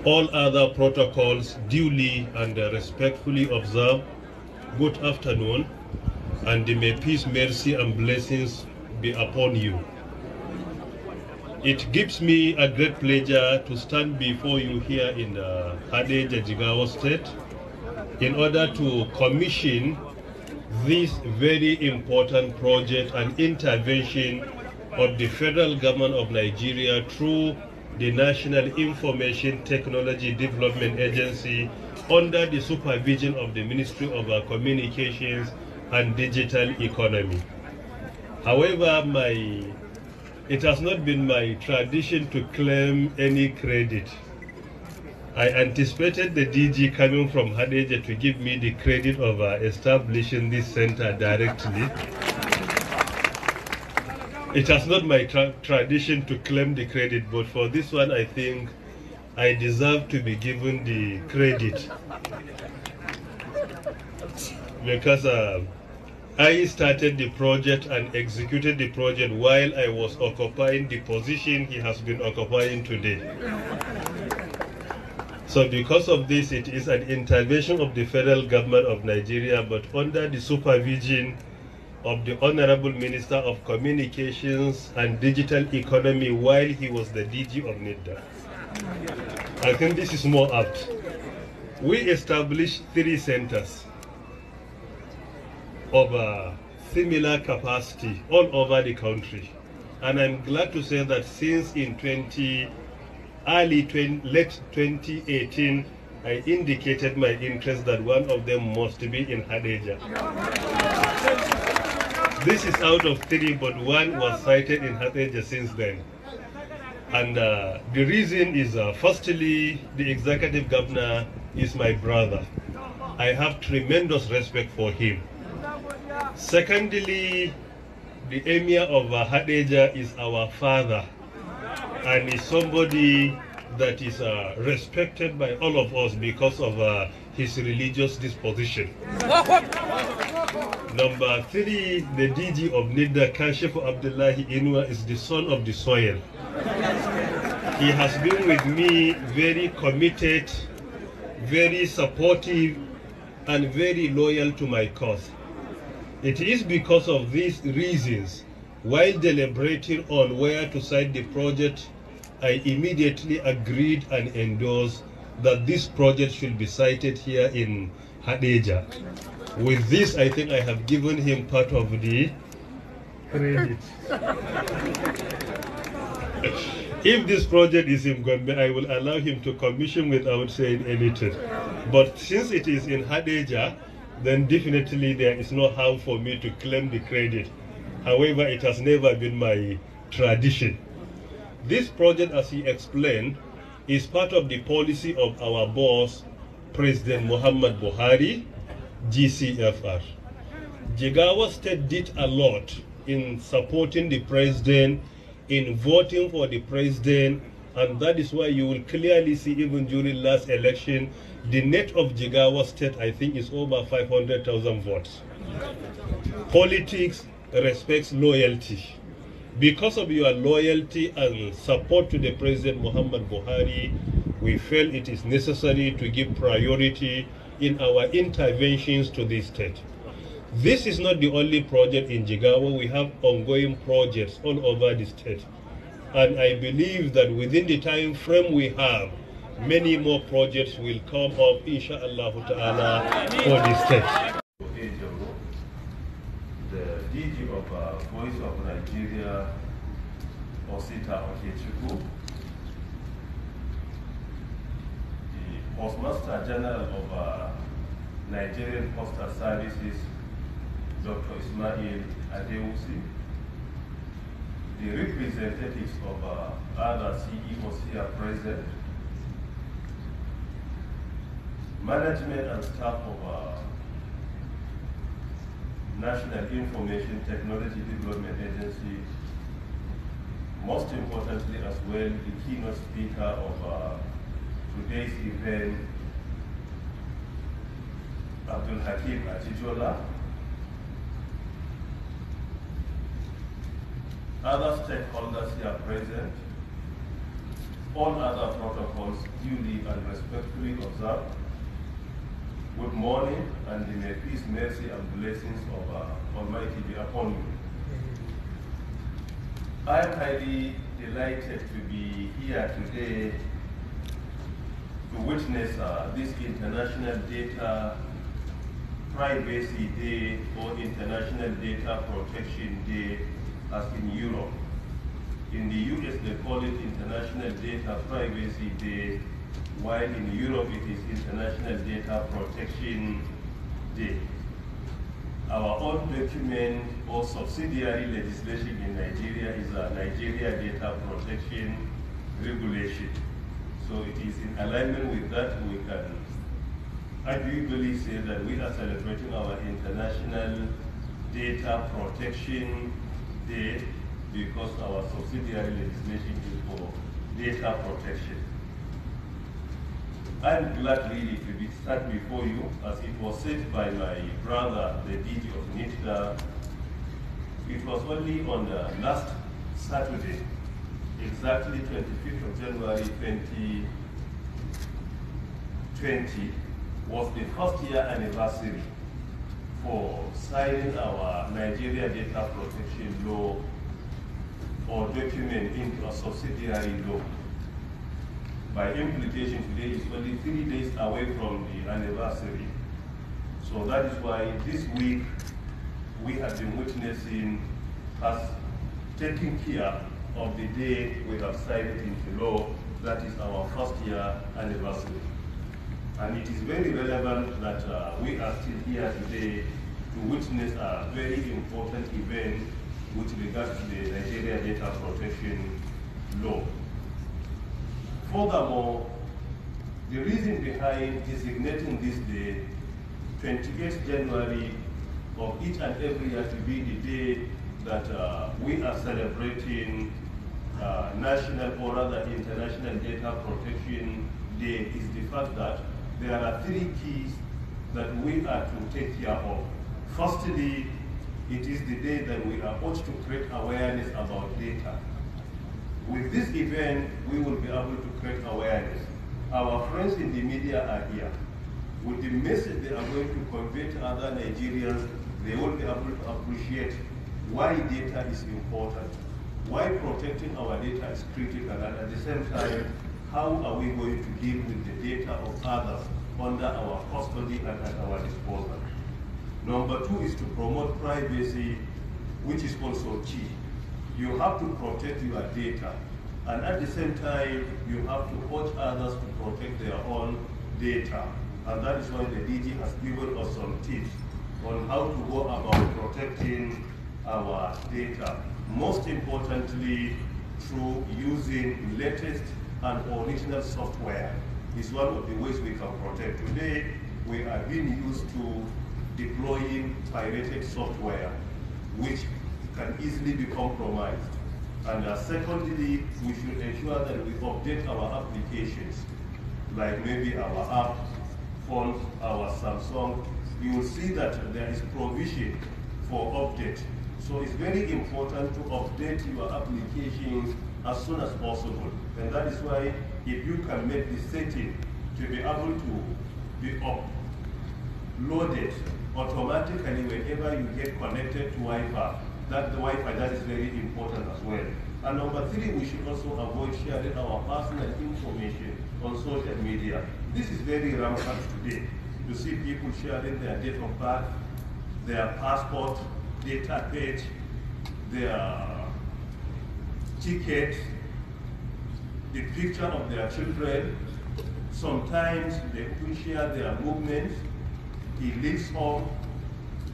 All other protocols duly and respectfully observed. Good afternoon, and may peace, mercy, and blessings be upon you. It gives me a great pleasure to stand before you here in Hadeja, Jigawa State in order to commission this very important project and intervention of the federal government of Nigeria through the National Information Technology Development Agency under the supervision of the Ministry of Communications and Digital Economy. However, it has not been my tradition to claim any credit. I anticipated the DG coming from Hadeja to give me the credit of establishing this center directly. It has not my tradition to claim the credit, but for this one I think I deserve to be given the credit. Because I started the project and executed the project while I was occupying the position he has been occupying today. So because of this, it is an intervention of the federal government of Nigeria, but under the supervision of the Honorable Minister of Communications and Digital Economy while he was the DG of NIDA. I think this is more apt. We established 3 centers of similar capacity all over the country. And I'm glad to say that since in late 2018, I indicated my interest that one of them must be in Hadeja. This is out of 3, but one was cited in Hadeja since then. And the reason is, firstly, the executive governor is my brother. I have tremendous respect for him. Secondly, the emir of Hadeja is our father and is somebody that is respected by all of us because of his religious disposition. Number 3, the DG of NIDA, Kashif Abdullahi Inua, is the son of the soil. He has been with me very committed, very supportive, and very loyal to my cause. It is because of these reasons, while deliberating on where to site the project, I immediately agreed and endorsed that this project should be sited here in Hadeja. With this, I think I have given him part of the credit. If this project is in Gombe, I will allow him to commission without saying anything. But since it is in Hadeja, then definitely there is no harm for me to claim the credit. However, it has never been my tradition. This project, as he explained, is part of the policy of our boss, President Muhammad Buhari, GCFR. Jigawa State did a lot in supporting the president, in voting for the president, and that is why you will clearly see even during last election, the net of Jigawa State, I think, is over 500,000 votes. Politics respects loyalty. Because of your loyalty and support to the President Muhammad Buhari, we felt it is necessary to give priority in our interventions to this state. This is not the only project in Jigawa. We have ongoing projects all over the state. And I believe that within the time frame we have, many more projects will come up, inshallah ta'ala, for the state. The DG of Voice of Nigeria, Osita Okechukwu, the Postmaster General of Nigerian Postal Services, Dr. Ismail Adewusi, the representatives of other CEOs here present, management and staff of National Information Technology Development Agency, most importantly as well, the keynote speaker of today's event, Abdul Hakim Atijola, other stakeholders here present, all other protocols duly and respectfully observed. Good morning, and may peace, mercy, and blessings of Almighty be upon you. I am highly delighted to be here today to witness this International Data Privacy Day or International Data Protection Day as in Europe. In the US they call it International Data Privacy Day, while in Europe it is International Data Protection Day. Our own document or subsidiary legislation in Nigeria is a Nigeria Data Protection Regulation. So it is in alignment with that. We can arguably say that we are celebrating our International Data Protection Day because our subsidiary legislation is for data protection. I'm glad really to be sat before you, as it was said by my brother, the DG of NITDA. It was only on the last Saturday, exactly 25th of January 2020, was the first year anniversary for signing our Nigeria Data Protection Law or document into a subsidiary law. By implication, today is only 3 days away from the anniversary. So that is why this week we have been witnessing us taking care of the day we have signed it into law. That is our first year anniversary. And it is very relevant that we are still here today to witness a very important event with regards to the Nigeria Data Protection Law. Furthermore, the reason behind designating this day, 28th January of each and every year, to be the day that we are celebrating National or rather International Data Protection Day, is the fact that there are 3 keys that we are to take care of. Firstly, it is the day that we are ought to create awareness about data. With this event, we will be able to create awareness. Our friends in the media are here. With the message they are going to convey to other Nigerians, they will be able to appreciate why data is important, why protecting our data is critical, and at the same time, how are we going to deal with the data of others under our custody and at our disposal. Number 2 is to promote privacy, which is also key. You have to protect your data, and at the same time, you have to urge others to protect their own data. And that is why the DG has given us some tips on how to go about protecting our data. Most importantly, through using latest and original software is one of the ways we can protect. Today, we are being used to deploying pirated software, which can easily be compromised. And secondly, we should ensure that we update our applications, like maybe our app, phone, our Samsung. You will see that there is provision for update. So it's very important to update your applications as soon as possible. And that is why if you can make the setting to be able to be uploaded automatically whenever you get connected to Wi-Fi, that the Wi-Fi, that is very important as well. And number 3, we should also avoid sharing our personal information on social media. This is very rampant today. You see people sharing their date of birth, their passport, data page, their ticket, the picture of their children. Sometimes they even share their movements. He leaves home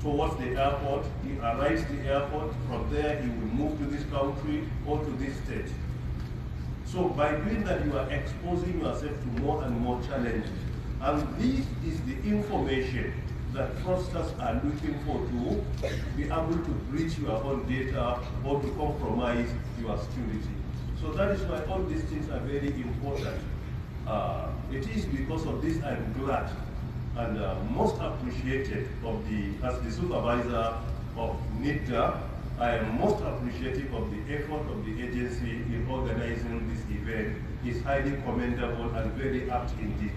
towards the airport. He arrives at the airport. From there, he will move to this country or to this state. So by doing that, you are exposing yourself to more and more challenges. And this is the information that fraudsters are looking for to be able to breach your own data or to compromise your security. So that is why all these things are very important. It is because of this I'm glad and most appreciated of as the supervisor of NIDA, I am most appreciative of the effort of the agency in organizing this event. It's highly commendable and very apt indeed.